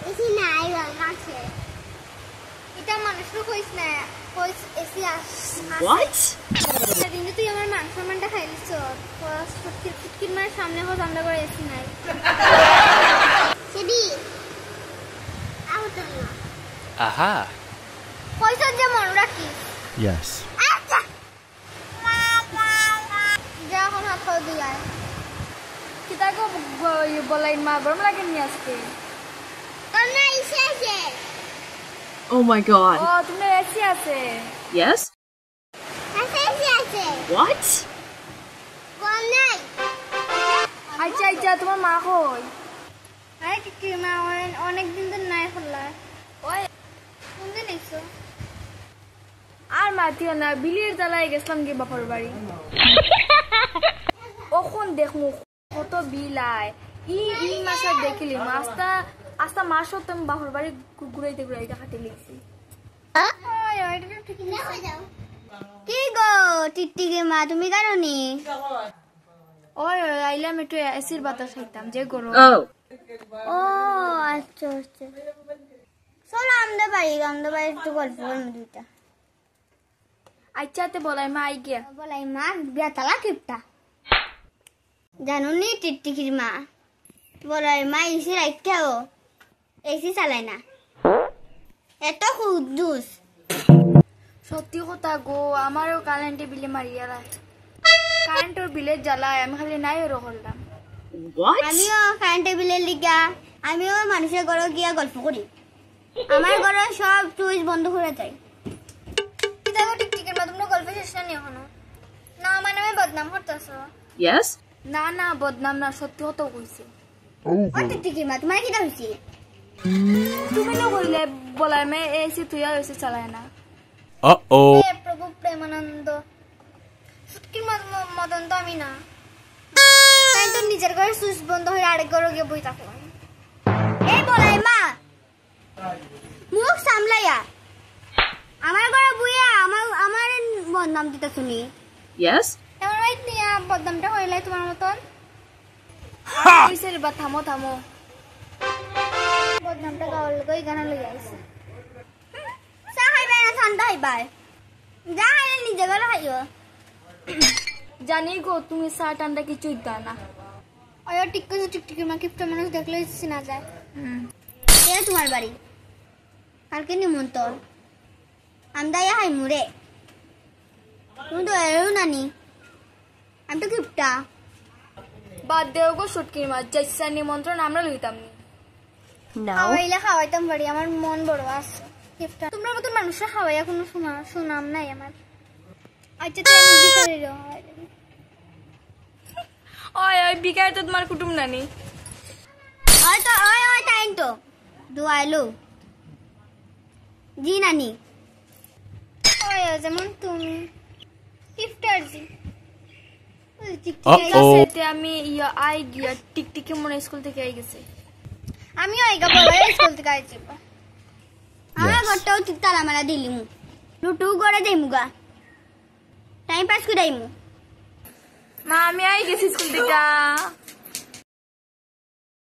AC নাই আছে এটা মানুষের কইছ না কইছ এসি আছে What? সেদিন তুই আমার মাংস মানটা খাইলিছ ফুটকির মার সামনে হো আমরা করে এসি নাই সেদি আউট না Aha. কইছ যে মন রাখি Yes. আচ্ছা যা এখন হাত খাও দিলাই Kita ko bolain ma baru lagi ni aske. কারণ এসি আছে Oh my god. Oh, तुम्हें ऐसी आसे. Yes? এসি আছে What? কোন নাই আচ্ছা আচ্ছা তোমার মা কই? আরে কি মা অনেক দিন ধরে নাই খোলা ওই কোন দিন এসো আর মাতিও না বিলির জ্বালায় গেছিলাম কি বাপর বাড়ি ওখন দেখমু কত বিলাই ই মাসে দেখিলি মাছটা আস্তা মাসও তুমি বাপর বাড়ি ঘুরাইতে ঘুরাইতে হাতে লিখছি ওই ওইটা তো ঠিক না কি গো টিকটিকি মা তুমি কারণে ওই আইলাম একটু এসির বাতাস খাইতাম যে গরম Oh. ও আচ্ছা আচ্ছা চলো আমাদের বাড়ি একটু গল্প করবো দুইটা আচ্ছাতে বলাই মা আই গিয়া বলাই মা বেতালা কিপটা জানো নি টিকটিকির মা বলাই মা এসি রাখাও এসি চালায় না এত খুদ্দুস সত্যি কথা গো আমারও কারেন্টে বিলে মারিয়া রাখে কারেন্টের বিলের জ্বালায় আমি খালি নাই ওরো করলাম What? আমিও কারেন্টের বিলের লিগা আমিও মানুষের ঘরে গিয়া গল্প করি আমার ঘরে সব সুইচ বন্ধ করে যায় দেখো টিকটিকের মা তোমরা গল্প শেষ না নিও এখনো না আমার নামে বদনাম করতেছ Yes? না না বদনাম না সত্যি কথা কইছে ও টিকটিকির মা তোমার কি হইছে তুমি না কইলে বলাই মে এসি তুইয়া এসি চালায় না Uh-oh. হে প্রভু প্রেমানন্দ সুটকির মদন তো আমি না তাই তো নিজের ঘরে সুইচ বন্ধ হয়ে আরেক ঘরে গিয়ে বই থাকো এই বলাই মা মুখ সামলাইয়া আমার ঘরে বইয়া আমার বদনাম দিতে শুনি Yes? আমার ভাই নিয়া বদনামটা হইলাই তোমার মতন কইছে রে বা থামো থামো বদনামটা গাওয়ার লগই গানা লই আইছে চা খাইবাই না ঠান্ডা খাইবাই যা খাইলে নিজে ঘরে খাইও জানি গো তুমি চা ঠান্ডা কিছুই দাও না ওই টিকটিকির মা কিপটা মানুষ দেখলে চিনা যায় হুম এ তোমার বাড়ি কালকে নিমন্ত্রণ আমরা ইয়া হাই মুরে তুমি তো এও নানি আমি তো কিপটা বাদ দেও গো সুটকির মাছ যাইছা নিমন্ত্রণ আমরা লইতাম নি No. খাওয়াইলে খাওয়াইতাম বাড়ি আমার মন বড় আছে কিপটা তোমরা মতো মানুষরা খাওয়াইয়া কোনো সুনাম নাই আমার আচ্ছা তো আমি বিকারে খাওয়াই দেব ওই ওই বিকায় তো তোমার কুটুম নানি ওই টাইম তো দুয়াইলো জি নানি ওই যেমন তুমি কিপটার জি সেতে আমি ইয়া আই গিয়া টিকটিকি মনে স্কুল থেকে আই গেছে আমিও আইগা বড় স্কুল থেকে আইছি আমার ঘরটাও ঠিক তালা মালা দিলিমু লুটু করে দেইমুগা টাইম পাস করে আইমু মা আমি আই গেছি স্কুল থেকে